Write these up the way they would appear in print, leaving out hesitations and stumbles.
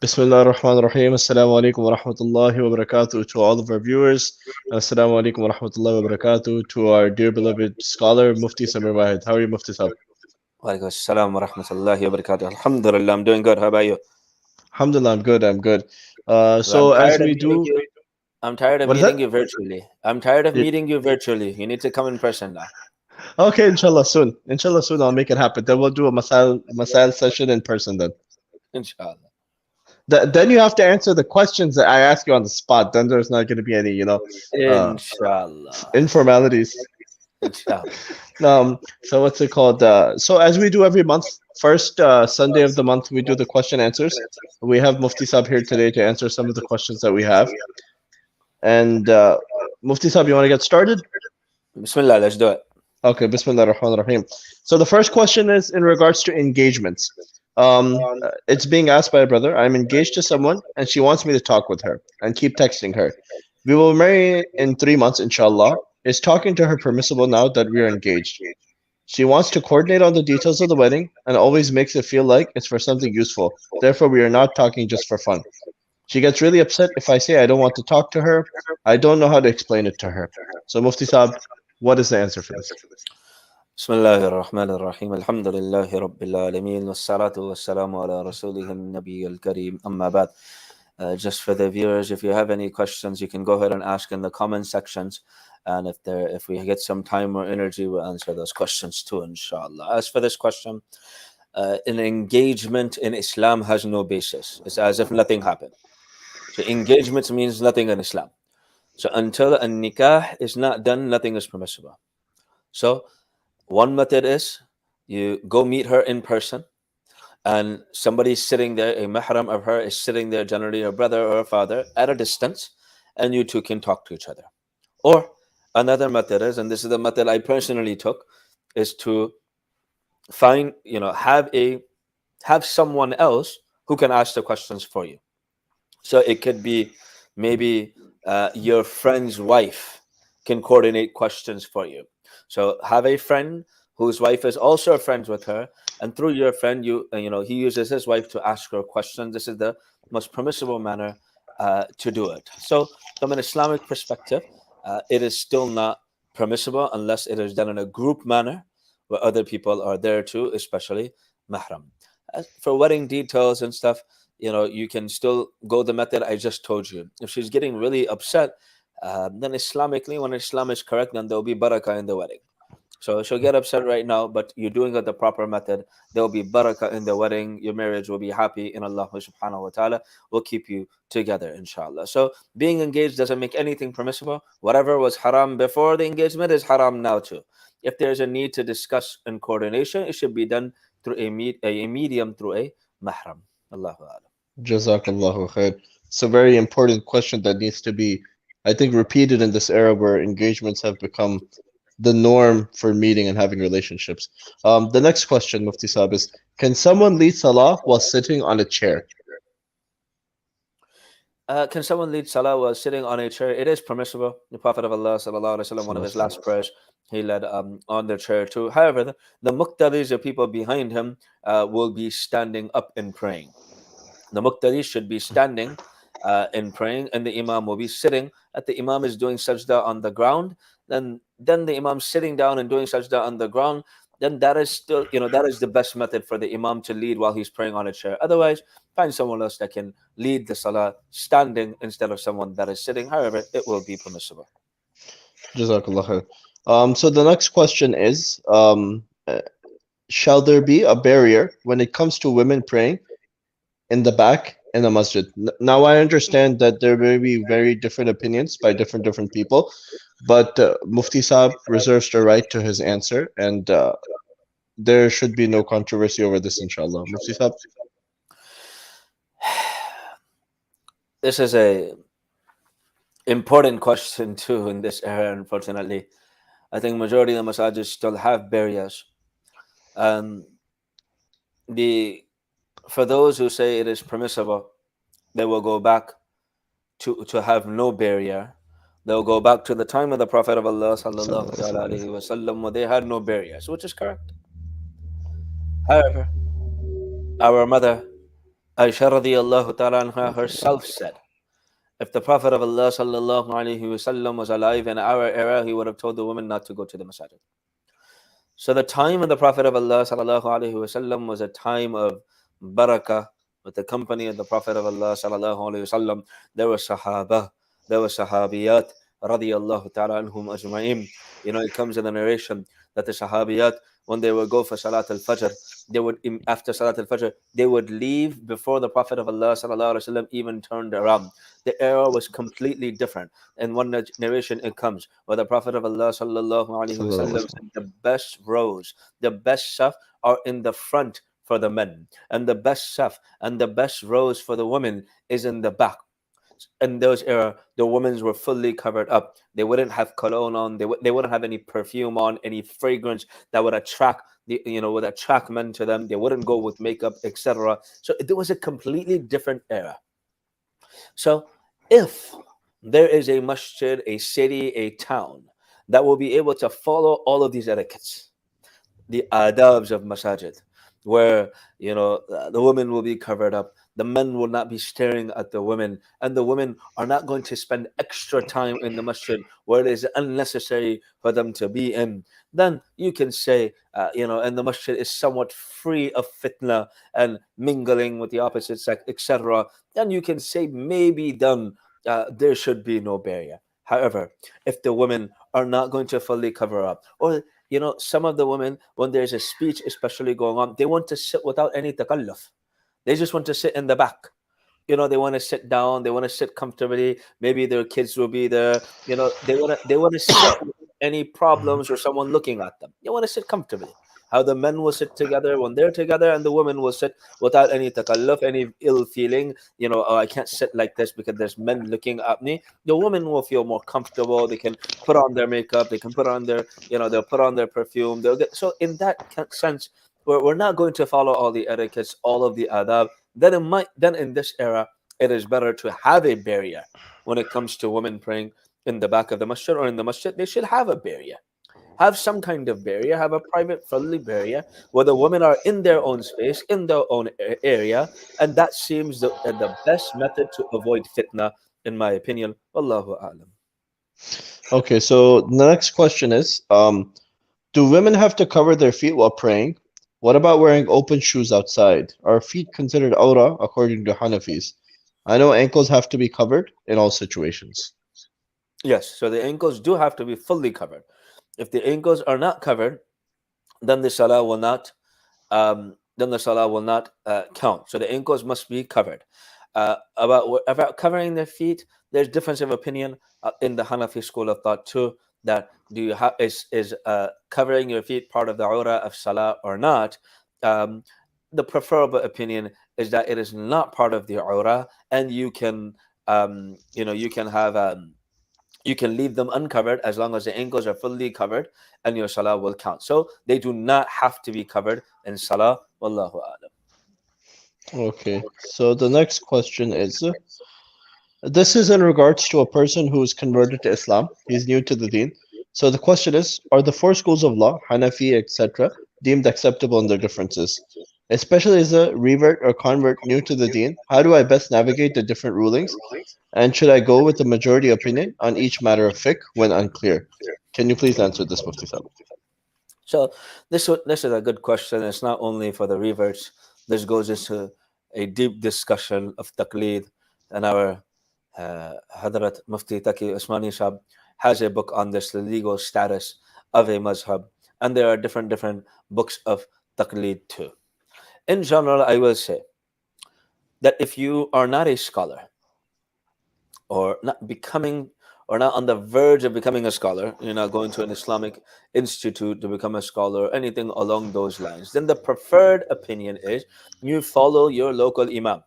Bismillah ar-Rahman ar-Rahim. Assalamu alaikum wa rahmatullahi wa barakatuh to all of our viewers. And Assalamu alaikum wa rahmatullahi wa barakatuh to our dear beloved scholar, Mufti Samir Wahid. How are you, Mufti Sahib? Walaikum assalam wa rahmatullahi wa barakatuh. Alhamdulillah, I'm doing good. How about you? Alhamdulillah, I'm good. I'm good. Well, I'm So as tired of we meeting do, you. I'm tired of what is that? meeting you virtually. I'm tired of Yeah. meeting you virtually. You need to come in person now. Okay, inshallah soon. Inshallah soon I'll make it happen. Then we'll do a masail session in person then. Inshallah. Then you have to answer the questions that I ask you on the spot. Then there's not going to be any, uh, Inshallah. informalities. Inshallah. So what's it called? So as we do every month, first Sunday of the month, we do the question answers. We have Mufti Saab here today to answer some of the questions that we have. And Mufti Saab, you want to get started? Bismillah, let's do it. Okay, Bismillah ar-Rahman ar-Rahim. So the first question is in regards to engagements. It's being asked by a brother. I'm engaged to someone, and she wants me to talk with her and keep texting her. We will marry in 3 months, inshallah. Is talking to her permissible now that we are engaged? She wants to coordinate on the details of the wedding and always makes it feel like it's for something useful. Therefore, we are not talking just for fun. She gets really upset if I say I don't want to talk to her. I don't know how to explain it to her. So, Mufti Saab, what is the answer for this? Bismillah ar-Rahman ar-Rahim. Alhamdulillahi Rabbil Alameen. Wassalatu wassalamu ala rasulih al-Nabi al-Kareem. Amma ba'd. Just for the viewers, if you have any questions, you can go ahead and ask in the comment sections. And if we get some time or energy, we'll answer those questions too, inshallah. As for this question, an engagement in Islam has no basis. It's as if nothing happened. So engagement means nothing in Islam. So until a nikah is not done, nothing is permissible. So one method is you go meet her in person, and somebody's sitting there, a mahram of her is sitting there, generally a brother or a father, at a distance, and you two can talk to each other. Or another method is, and this is the method I personally took, is to find, have someone else who can ask the questions for you. So it could be maybe your friend's wife can coordinate questions for you. So have a friend whose wife is also friends with her, and through your friend, he uses his wife to ask her questions. This is the most permissible manner to do it. So from an Islamic perspective, it is still not permissible unless it is done in a group manner where other people are there too, especially mahram. As for wedding details and stuff, you can still go the method I just told you. If she's getting really upset, then Islamically, when Islam is correct, then there'll be barakah in the wedding. So she'll get upset right now, but you're doing it the proper method. There'll be barakah in the wedding. Your marriage will be happy, and Allah subhanahu wa ta'ala will keep you together, inshallah. So being engaged doesn't make anything permissible. Whatever was haram before the engagement is haram now too. If there's a need to discuss in coordination, it should be done through a medium, through a mahram. Allahu A'lam. Jazakallahu khair. It's a very important question that needs to be, I think, repeated in this era where engagements have become the norm for meeting and having relationships. The next question, Mufti Saab, is can someone lead salah while sitting on a chair? Can someone lead salah while sitting on a chair? It is permissible. The Prophet of Allah, sallallahu alaihi wasallam, one of his last prayers, he led on the chair too. However, the muqtadis, the people behind him, will be standing up and praying. The muqtadis should be standing in praying, and the imam will be sitting. At the imam is doing sajda on the ground, then the imam sitting down and doing sajda on the ground. Then that is still, that is the best method for the imam to lead while he's praying on a chair. Otherwise, find someone else that can lead the salah standing instead of someone that is sitting. However, it will be permissible. Jazakallah khair. So the next question is, shall there be a barrier when it comes to women praying in the back in the masjid? Now I understand that there may be very different opinions by different people, but Mufti Saab reserves the right to his answer, and there should be no controversy over this, inshallah. Mufti Saab. This is a important question too in this era, unfortunately. I think majority of the masajid still have barriers. Um, the For those who say it is permissible, they will go back to have no barrier. They'll go back to the time of the Prophet of Allah sallallahu alaihi wasallam, where they had no barriers, which is correct. However, our mother Aisha radiallahu ta'ala anha herself said, if the Prophet of Allah sallallahu alaihi wasallam was alive in our era, he would have told the women not to go to the masajid. So the time of the Prophet of Allah sallallahu alaihi wasallam was a time of barakah with the company of the Prophet of Allah sallallahu alaihi wasallam. There were sahaba, there were sahabiyat radiyallahu ta'ala anhum ajma'in. You know, it comes in the narration that the sahabiyat, when they would go for salat al-fajr, they would, after salat al-fajr, they would leave before the Prophet of Allah sallallahu alaihi wasallam even turned around. The era was completely different. In one narration, it comes where the Prophet of Allah sallallahu alaihi wasallam said the best rows, the best saf are in the front for the men, and the best saf and the best rows for the women is in the back. In those era, the women were fully covered up. They wouldn't have cologne on. They wouldn't have any perfume on, any fragrance that would attract would attract men to them. They wouldn't go with makeup, etc. So it was a completely different era. So if there is a masjid, a city, a town that will be able to follow all of these etiquettes, the adabs of masajid, where the women will be covered up, the men will not be staring at the women, and the women are not going to spend extra time in the masjid where it is unnecessary for them to be in, then you can say, and the masjid is somewhat free of fitna and mingling with the opposite sex, etc. Then you can say maybe then there should be no barrier. However, if the women are not going to fully cover up, or some of the women, when there's a speech especially going on, they want to sit without any takalluf. They just want to sit in the back. They want to sit down, they want to sit comfortably. Maybe their kids will be there. They want to sit without any problems or someone looking at them. They want to sit comfortably. How the men will sit together when they're together, and the women will sit without any takalluf, any ill feeling. Oh, I can't sit like this because there's men looking at me. The women will feel more comfortable. They can put on their makeup. They can put on their, they'll put on their perfume. So in that sense, we're not going to follow all the etiquettes, all of the adab. Then in this era, it is better to have a barrier when it comes to women praying in the back of the masjid or in the masjid. They should have a barrier, have some kind of barrier, have a private friendly barrier where the women are in their own space, in their own area, and that seems the best method to avoid fitna, in my opinion. Wallahu a'lam. Okay, so the next question is, do women have to cover their feet while praying? What about wearing open shoes outside? Are feet considered aura according to Hanafis? I know ankles have to be covered in all situations. Yes, so the ankles do have to be fully covered. If the ankles are not covered, then the salah will not count. So the ankles must be covered. About covering their feet, there's difference of opinion in the Hanafi school of thought too. That do you have is covering your feet part of the aura of salah or not? Um, the preferable opinion is that it is not part of the aura, and you can you can leave them uncovered as long as the ankles are fully covered, and your salah will count. So they do not have to be covered in salah. Wallahu a'lam. Okay, so the next question is, this is in regards to a person who is converted to Islam. He's new to the deen. So the question is, are the four schools of law, Hanafi, etc., deemed acceptable in their differences? Especially as a revert or convert new to the deen, how do I best navigate the different rulings? And should I go with the majority opinion on each matter of fiqh when unclear? Can you please answer this, Mufti Sahib? So this is a good question. It's not only for the reverts. This goes into a deep discussion of taqleed, and our Hadrat Mufti Taqi Usmani Shab has a book on this, the legal status of a mazhab, and there are different books of taqleed too. In general, I will say that if you are not a scholar, or not becoming, or not on the verge of becoming a scholar, you're not going to an Islamic institute to become a scholar, anything along those lines, then the preferred opinion is you follow your local imam.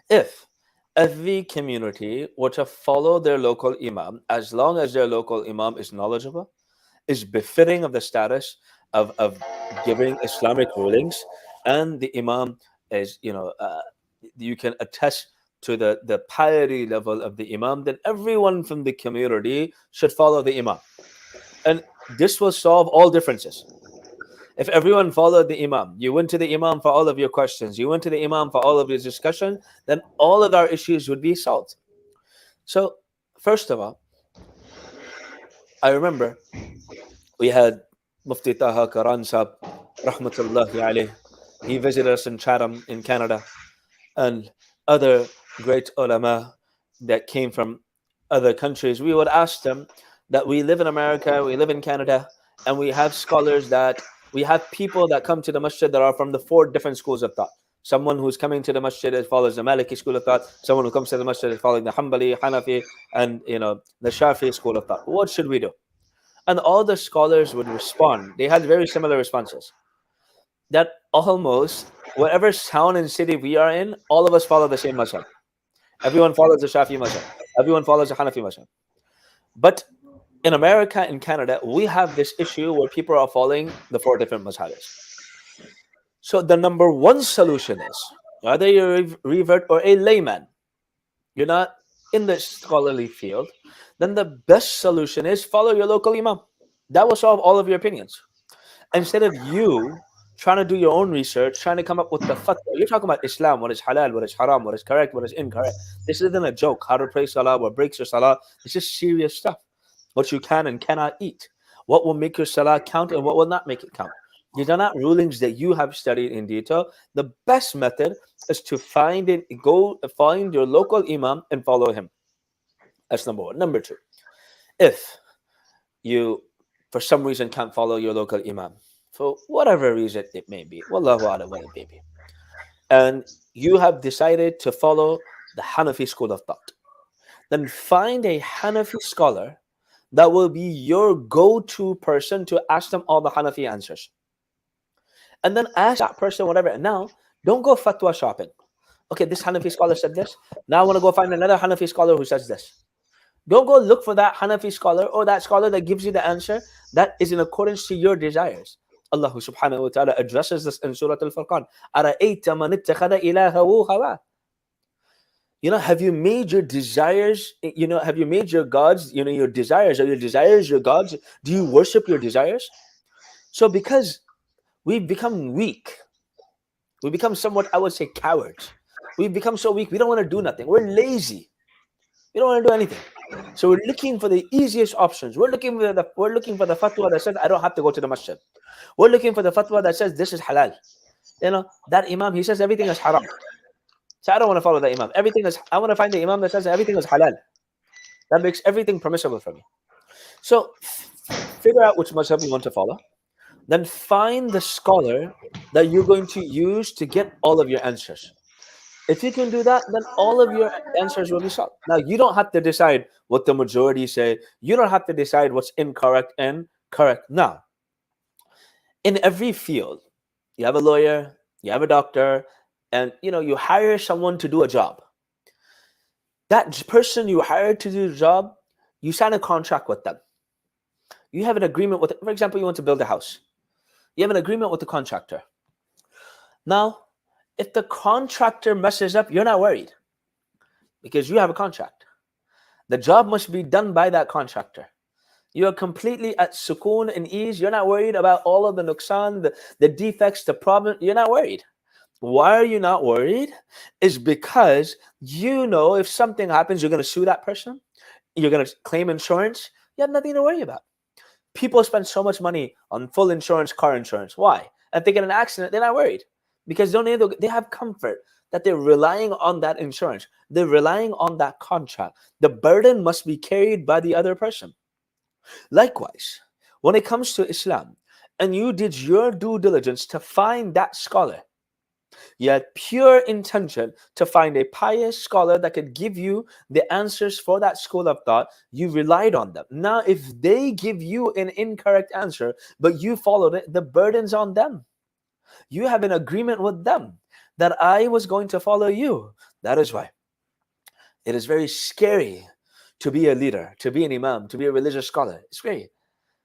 If every community were to follow their local imam, as long as their local imam is knowledgeable, is befitting of the status of giving Islamic rulings, and the imam is, you can attest to the piety level of the imam, then everyone from the community should follow the imam. And this will solve all differences. If everyone followed the Imam, you went to the Imam for all of your questions, you went to the Imam for all of your discussion, then all of our issues would be solved. So, first of all, I remember we had Mufti Taha Karan Sahib, rahmatullahi alayh. He visited us in Chatham in Canada, and other great ulama that came from other countries. We would ask them that we live in America, we live in Canada, and we have scholars that we have people that come to the masjid that are from the four different schools of thought. Someone who's coming to the masjid that follows the Maliki school of thought, someone who comes to the masjid is following the Hanbali, Hanafi, and the Shafi school of thought. What should we do? And all the scholars would respond. They had very similar responses. That almost whatever town and city we are in, all of us follow the same mazhab. Everyone follows the Shafi mazhab. Everyone follows the Hanafi mazhab. But in America and Canada, we have this issue where people are following the four different mazhabs. So the number one solution is whether you're a revert or a layman, you're not in the scholarly field, then the best solution is follow your local imam. That will solve all of your opinions. Instead of you trying to do your own research, trying to come up with the fatwa. You're talking about Islam, what is halal, what is haram, what is correct, what is incorrect. This isn't a joke. How to pray salah, what breaks your salah. This is serious stuff. What you can and cannot eat. What will make your salah count and what will not make it count. These are not rulings that you have studied in detail. The best method is to find your local imam and follow him. That's number one. Number two, if you for some reason can't follow your local imam, for whatever reason it may be, wallahu a'lam what it may be, and you have decided to follow the Hanafi school of thought, then find a Hanafi scholar that will be your go-to person to ask them all the Hanafi answers. And then ask that person whatever. And now, don't go fatwa shopping. Okay, this Hanafi scholar said this. Now I want to go find another Hanafi scholar who says this. Don't go look for that Hanafi scholar or that scholar that gives you the answer that is in accordance to your desires. Allah subhanahu wa ta'ala addresses this in Surah Al-Furqan. أَرَأَيْتَ مَنِ اتَّخَذَ إِلَهَهُ هَوَاهُ. Have you made your desires, have you made your gods, your desires? Are your desires your gods? Do you worship your desires? So because we've become weak, we become somewhat, I would say, cowards. We've become so weak, we don't want to do nothing. We're lazy. We don't want to do anything. So we're looking for the easiest options. We're looking for the fatwa that says I don't have to go to the masjid. We're looking for the fatwa that says this is halal. That imam, he says everything is haram. So I don't want to follow the imam. I want to find the imam that says everything is halal. That makes everything permissible for me. So figure out which mazhab you want to follow. Then find the scholar that you're going to use to get all of your answers. If you can do that, then all of your answers will be solved. Now, you don't have to decide what the majority say. You don't have to decide what's incorrect and correct. Now, in every field, you have a lawyer, you have a doctor, and you hire someone to do a job. That person you hired to do the job, you sign a contract with them. You have an agreement with, for example, you want to build a house. You have an agreement with the contractor. Now, if the contractor messes up, you're not worried because you have a contract. The job must be done by that contractor. You are completely at sukoon and ease. You're not worried about all of the nuqsan, the defects, the problem. You're not worried. Why are you not worried? Is because if something happens, you're going to sue that person. You're going to claim insurance. You have nothing to worry about. People spend so much money on full insurance, car insurance. Why? If they get an accident, they're not worried because they have comfort that they're relying on that insurance. They're relying on that contract. The burden must be carried by the other person. Likewise, when it comes to Islam, and you did your due diligence to find that scholar, you had pure intention to find a pious scholar that could give you the answers for that school of thought, you relied on them. Now, if they give you an incorrect answer, but you followed it, the burden's on them. You have an agreement with them that I was going to follow you. That is why it is very scary to be a leader, to be an imam, to be a religious scholar. It's scary.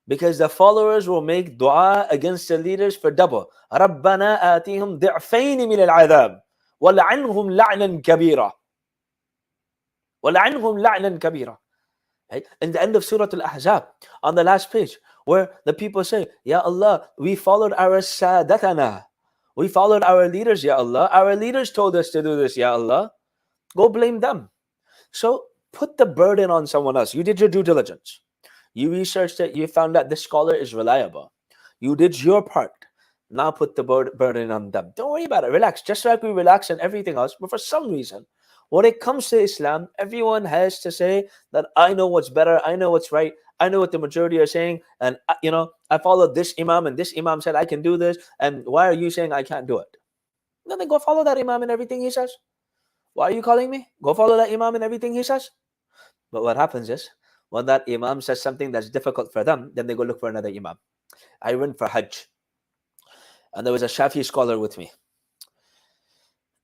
Because the followers will make dua against the leaders for double. رَبَّنَا آتِهِمْ ضِعْفَيْنِ مِنَ الْعَذَابِ وَلَعَنْهُمْ لَعْنًا كَبِيرًا وَلَعَنْهُمْ لَعْنًا كَبِيرًا. In the end of Surah Al-Ahzab, on the last page, where the people say, Ya Allah, we followed our sadatana. We followed our leaders, Ya Allah. Our leaders told us to do this, Ya Allah. Go blame them. So put the burden on someone else. You did your due diligence. You researched it. You found that this scholar is reliable. You did your part. Now put the burden on them. Don't worry about it. Relax. Just like we relax and everything else. But for some reason, when it comes to Islam, everyone has to say that I know what's better. I know what's right. I know what the majority are saying. And, I followed this imam and this imam said I can do this. And why are you saying I can't do it? Then go follow that imam and everything he says. Why are you calling me? Go follow that imam and everything he says. But what happens is, when that imam says something that's difficult for them, then they go look for another imam. I went for Hajj, and there was a Shafi scholar with me.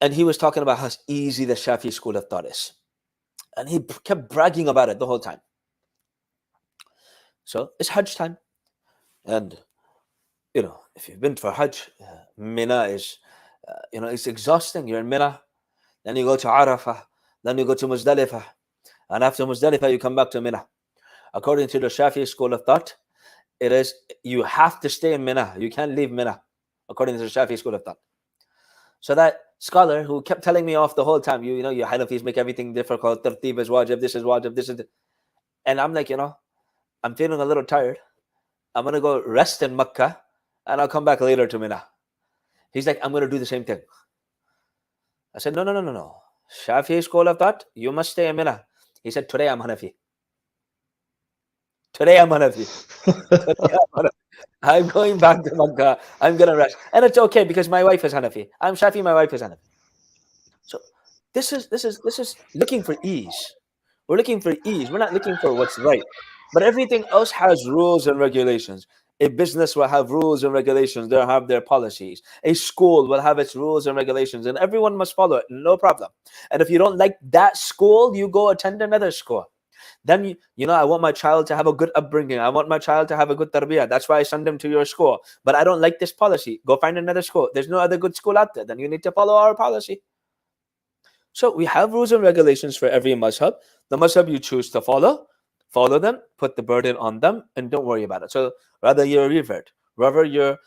And he was talking about how easy the Shafi school of thought is. And he kept bragging about it the whole time. So it's Hajj time. And, if you've been for Hajj, Mina is, it's exhausting. You're in Mina. Then you go to Arafah. Then you go to Muzdalifah. And after Muzdalifah, you come back to Mina. According to the Shafi school of thought, it is you have to stay in Mina. You can't leave Mina, according to the Shafi school of thought. So that scholar who kept telling me off the whole time, you Hanafis make everything difficult. Tartib is wajib, this is wajib, this is. And I'm like, I'm feeling a little tired. I'm going to go rest in Makkah and I'll come back later to Mina. He's like, I'm going to do the same thing. I said, no. Shafi school of thought, you must stay in Mina. He said, today I'm Hanafi. I'm going back to Makkah. I'm going to rest. And it's okay because my wife is Hanafi. I'm Shafi, my wife is Hanafi. So this is looking for ease. We're looking for ease. We're not looking for what's right. But everything else has rules and regulations. A business will have rules and regulations. They'll have their policies. A school will have its rules and regulations, and everyone must follow it. No problem. And if you don't like that school, you go attend another school. Then, I want my child to have a good upbringing. I want my child to have a good tarbiyah. That's why I send them to your school. But I don't like this policy. Go find another school. There's no other good school out there. Then you need to follow our policy. So we have rules and regulations for every mazhab. The mazhab you choose to follow them, put the burden on them, and don't worry about it. So rather you're a revert, whether you're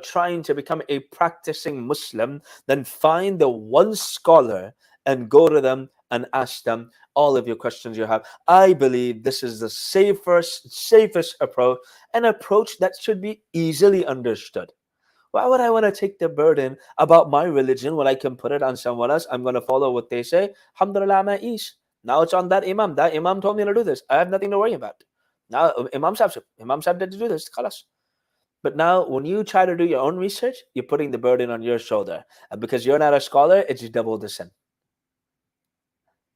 trying to become a practicing Muslim, then find the one scholar and go to them and ask them all of your questions you have. I believe this is the safest approach, an approach that should be easily understood. Why would I want to take the burden about my religion when I can put it on someone else? I'm going to follow what they say. Alhamdulillah, I'm at ease. Now it's on that imam. That imam told me to do this. I have nothing to worry about. Now Imam Sahib did to do this. Khalas. But now when you try to do your own research, you're putting the burden on your shoulder. And because you're not a scholar, it's double the sin.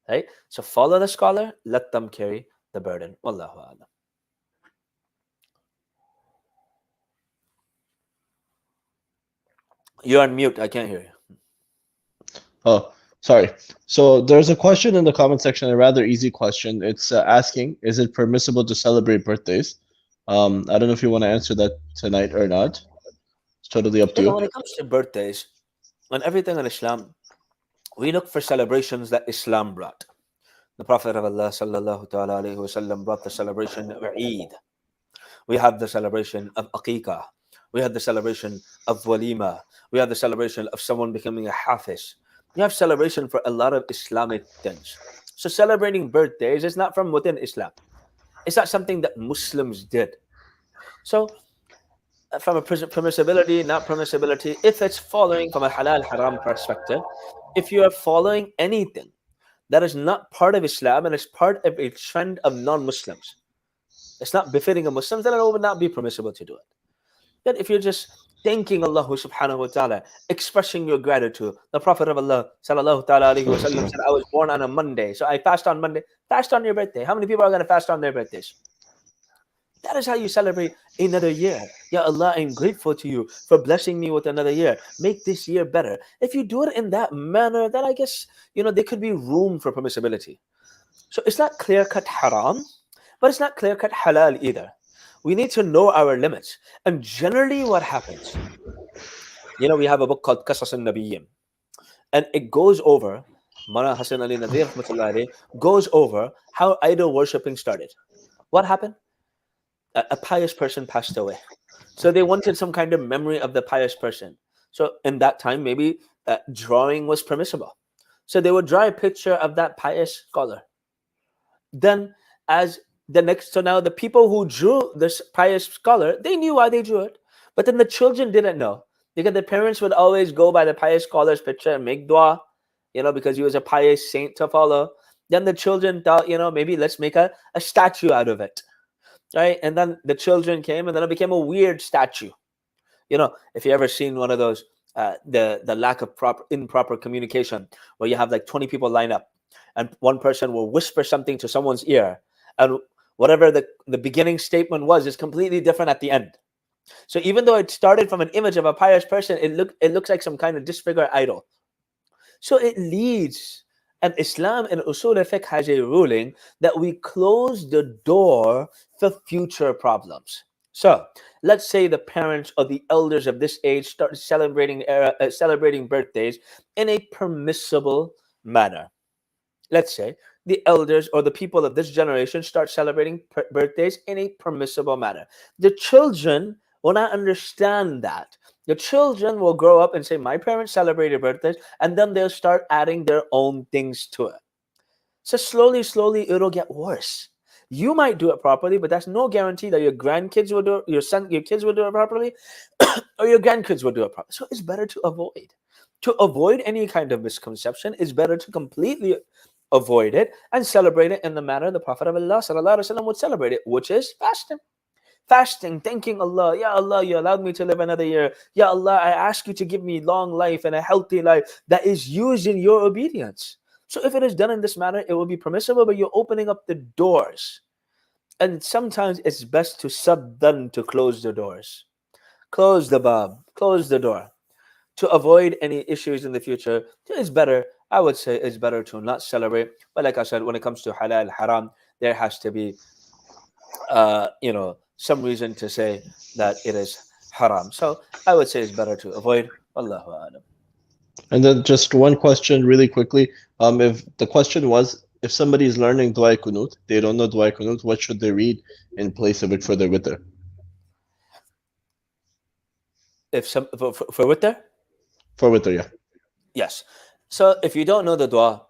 Right? So follow the scholar, let them carry the burden. Wallahu a'lam. You're on mute. I can't hear you. Oh, sorry. So there's a question in the comment section, a rather easy question. It's asking, is it permissible to celebrate birthdays? I don't know if you want to answer that tonight or not. It's totally up to you. When it comes to birthdays and everything in Islam, we look for celebrations that Islam brought. The Prophet of Allah sallallahu ta'ala alayhi wa sallam brought the celebration of Eid. We have the celebration of Aqiqah. We have the celebration of Walima. We have the celebration of someone becoming a Hafiz. We have celebration for a lot of Islamic things. So celebrating birthdays is not from within Islam. It's not something that Muslims did. So from a permissibility, not permissibility, if it's following from a halal haram perspective, if you are following anything that is not part of Islam and is part of a trend of non-Muslims, it's not befitting of Muslims, then it would not be permissible to do it. But if you're just thanking Allah subhanahu wa ta'ala, expressing your gratitude, the Prophet of Allah sallallahu ta'ala alayhi wa sallam said, I was born on a Monday, so I fast on Monday. Fast on your birthday. How many people are going to fast on their birthdays? That is how you celebrate another year. Ya Allah, I'm grateful to you for blessing me with another year. Make this year better. If you do it in that manner, then I guess, there could be room for permissibility. So it's not clear-cut haram, but it's not clear-cut halal either. We need to know our limits. And generally what happens, we have a book called Qasas al-Nabiyyin. And it goes over, Mara Hassan Ali Nadir goes over how idol worshipping started. What happened? a pious person passed away. So they wanted some kind of memory of the pious person. So in that time, maybe drawing was permissible. So they would draw a picture of that pious scholar. Then, as the next, so now the people who drew this pious scholar, they knew why they drew it, but then the children didn't know, because the parents would always go by the pious scholar's picture and make dua, because he was a pious saint to follow. Then the children thought, maybe let's make a statue out of it, right? And then the children came, and then it became a weird statue. If you ever seen one of those, the lack of improper communication, where you have like 20 people line up, and one person will whisper something to someone's ear, and whatever the beginning statement was is completely different at the end. So even though it started from an image of a pious person, it looks like some kind of disfigured idol. So it leads, and Islam and Usul al-Fiqh has a ruling that we close the door for future problems. So let's say the parents or the elders of this age start celebrating birthdays in a permissible manner. Let's say the elders or the people of this generation start celebrating birthdays in a permissible manner. The children will not understand that. The children will grow up and say, my parents celebrated birthdays, and then they'll start adding their own things to it. So slowly, it'll get worse. You might do it properly, but that's no guarantee that your grandkids will do it, your kids will do it properly, or your grandkids will do it properly. So it's better to avoid. To avoid any kind of misconception, it's better to completely avoid it and celebrate it in the manner the Prophet of Allah sallallahu alaihi wasallam would celebrate it, which is fasting. Fasting, thanking Allah, Ya Allah, you allowed me to live another year. Ya Allah, I ask you to give me long life and a healthy life that is used in your obedience. So if it is done in this manner, it will be permissible, but you're opening up the doors. And sometimes it's best to sabdan, to close the doors. Close the bab, close the door. To avoid any issues in the future, it's better, I would say it's better to not celebrate. But like I said, when it comes to halal, haram, there has to be, some reason to say that it is haram. So I would say it's better to avoid. Wallahu a'lam. And then just one question really quickly. If the question was, if somebody is learning Dua Kunut, they don't know Dua Kunut, what should they read in place of it for their witr? If some for witr, For witr, yeah. yes. So if you don't know the dua,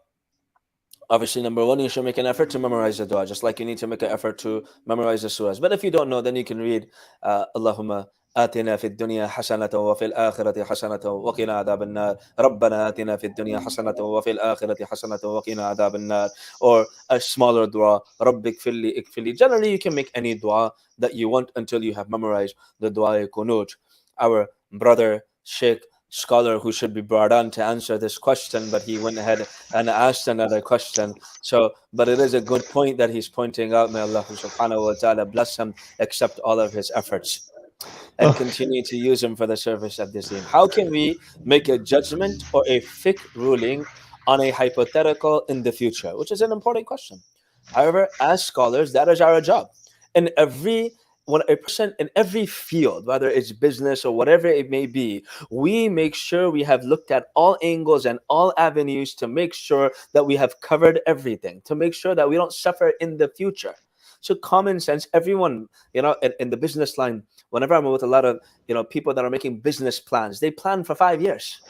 obviously, number one, you should make an effort to memorize the dua, just like you need to make an effort to memorize the surahs. But if you don't know, then you can read Allahumma آتنا في الدنيا حسنة وفي الآخرة حسنة وقنا عذاب النار ربنا آتنا في الدنيا حسنة وفي الآخرة حسنة وقنا عذاب النار, or a smaller dua, رب اغفر لي اغفر لي. Generally, you can make any dua that you want until you have memorized the dua qunut. Our brother Sheikh scholar who should be brought on to answer this question, but he went ahead and asked another question. So, but it is a good point that he's pointing out. May Allah subhanahu wa ta'ala bless him, accept all of his efforts, and Oh, continue to use him for the service of this deen. How can we make a judgment or a fiqh ruling on a hypothetical in the future, which is an important question. However, as scholars, that is our job. In when a person in every field, whether it's business or whatever it may be, we make sure we have looked at all angles and all avenues to make sure that we have covered everything, to make sure that we don't suffer in the future. So common sense, everyone, in the business line, whenever I'm with a lot of, people that are making business plans, they plan for 5 years.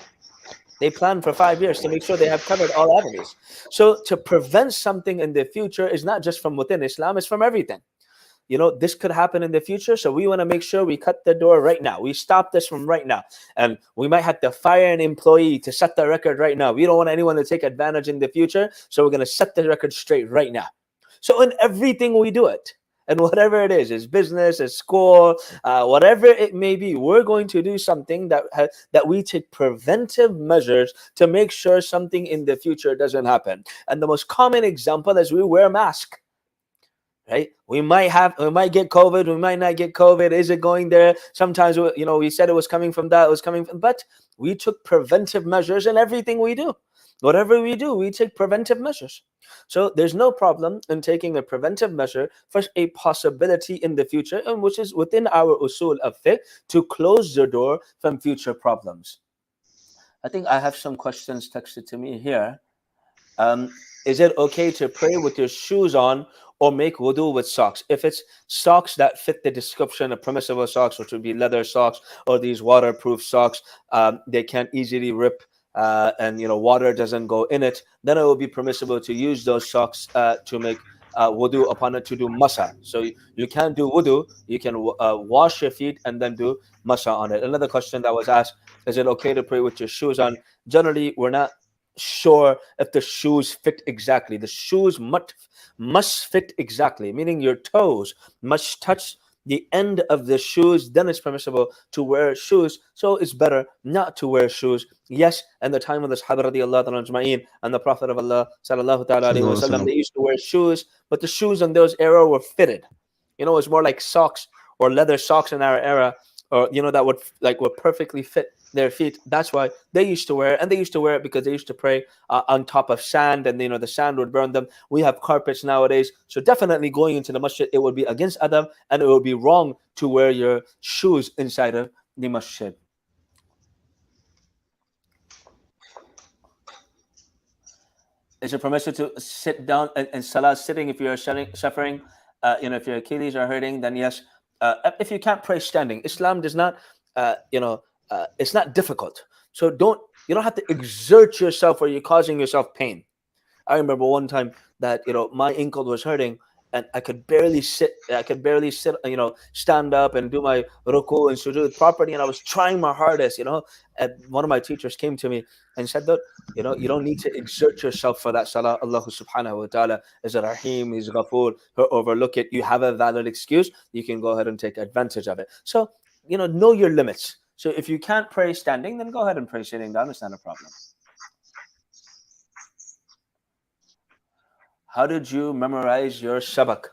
They plan for 5 years to make sure they have covered all avenues. So to prevent something in the future is not just from within Islam, it's from everything. This could happen in the future. So we want to make sure we cut the door right now. We stop this from right now. And we might have to fire an employee to set the record right now. We don't want anyone to take advantage in the future. So we're going to set the record straight right now. So in everything we do it, and whatever it is business, it's school, whatever it may be, we're going to do something that we take preventive measures to make sure something in the future doesn't happen. And the most common example is we wear a mask. Right? We might get COVID, we might not get COVID. Is it going there? Sometimes, we said it was coming from that, but we took preventive measures in everything we do. Whatever we do, we take preventive measures. So there's no problem in taking a preventive measure for a possibility in the future, and which is within our usul of fiqh, to close the door from future problems. I think I have some questions texted to me here. Is it okay to pray with your shoes on or make wudu with socks? If it's socks that fit the description of permissible socks, which would be leather socks or these waterproof socks, they can't easily rip. And water doesn't go in it, then it will be permissible to use those socks to make wudu upon it, to do masa. So you can't do wudu, you can wash your feet and then do masa on it. Another question that was asked: is it okay to pray with your shoes on? Generally, we're not sure if the shoes fit exactly. The shoes must fit exactly, meaning your toes must touch the end of the shoes. Then it's permissible to wear shoes. So it's better not to wear shoes. Yes, and the time of the Sahaba radiallahu ta'ala ajma'in and the Prophet of Allah sallallahu ta'ala alayhi Sallallahu wasallam, alaihi they used to wear shoes, but the shoes in those era were fitted. It's more like socks or leather socks in our era, or that would perfectly fit their feet. That's why they used to wear it, and they used to wear it because they used to pray on top of sand, and the sand would burn them. We have carpets nowadays, so definitely going into the masjid, it would be against adab, and it would be wrong to wear your shoes inside of the masjid. Is it permissible to sit down in salah sitting if you're suffering? If your Achilles are hurting, then yes. If you can't pray standing, Islam does not, it's not difficult. So you don't have to exert yourself where you're causing yourself pain. I remember one time that my ankle was hurting and I could barely sit. Stand up and do my ruku and sujood properly. And I was trying my hardest. And one of my teachers came to me and said that you don't need to exert yourself for that salah. Allah subhanahu wa taala is a Rahim, He's Ghafoor. He'll overlook it. You have a valid excuse. You can go ahead and take advantage of it. So know your limits. So if you can't pray standing, then go ahead and pray sitting down. It's not a problem. How did you memorize your sabak?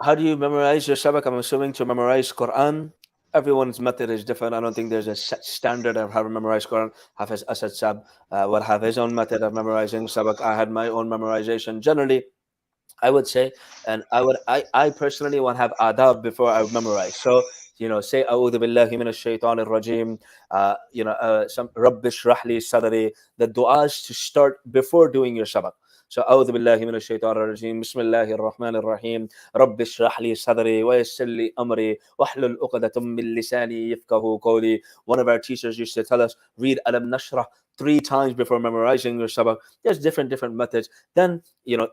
How do you memorize your sabak? I'm assuming to memorize Quran. Everyone's method is different. I don't think there's a set standard of how to memorize Quran. Hafiz Asad Sab would have his own method of memorizing sabak. I had my own memorization. Generally, I would say, and I personally want to have adab before I memorize. So say A'udhu billahi minash shaitanir rajim. Some Rabbish rahli sadri. The du'as to start before doing your sabak. So A'udhu billahi minash shaitanir rajim. Bismillahir rahmanir rahim. Rabbish rahli sadri wa yassir li amri wahlul 'uqdatam min lisani yafqahu qawli. One of our teachers used to tell us, read Alam Nashrah 3 times before memorizing your sabak. There's different methods. Then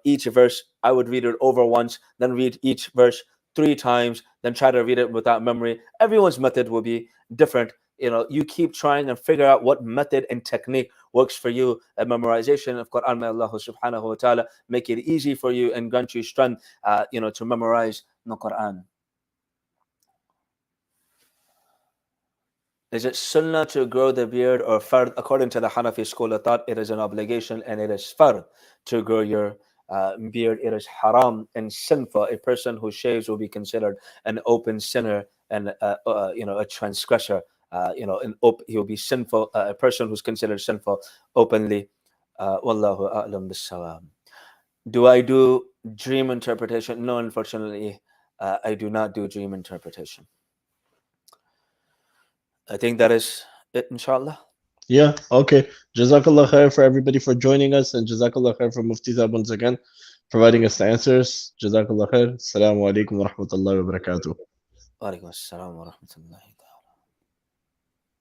each verse I would read it over once, then read each verse 3 times, then try to read it without memory. Everyone's method will be different. You keep trying and figure out what method and technique works for you at memorization of Quran. May Allah subhanahu wa ta'ala make it easy for you and grant you strength to memorize the Quran. Is it sunnah to grow the beard or fard? According to the Hanafi school of thought, it is an obligation and it is fard to grow your beard. It is haram and sinful. A person who shaves will be considered an open sinner and a transgressor. He will be sinful. A person who's considered sinful openly. Wallahu a'lam bis-sawab. Do I do dream interpretation? No, unfortunately, I do not do dream interpretation. I think that is it, inshallah. Yeah, okay. Jazakallah khair for everybody for joining us, and Jazakallah khair for Mufti Sahib once again providing us the answers. Jazakallah khair. Assalamu alaikum wa rahmatullahi wa barakatuh. Wa alaikum assalam wa rahmatullahi.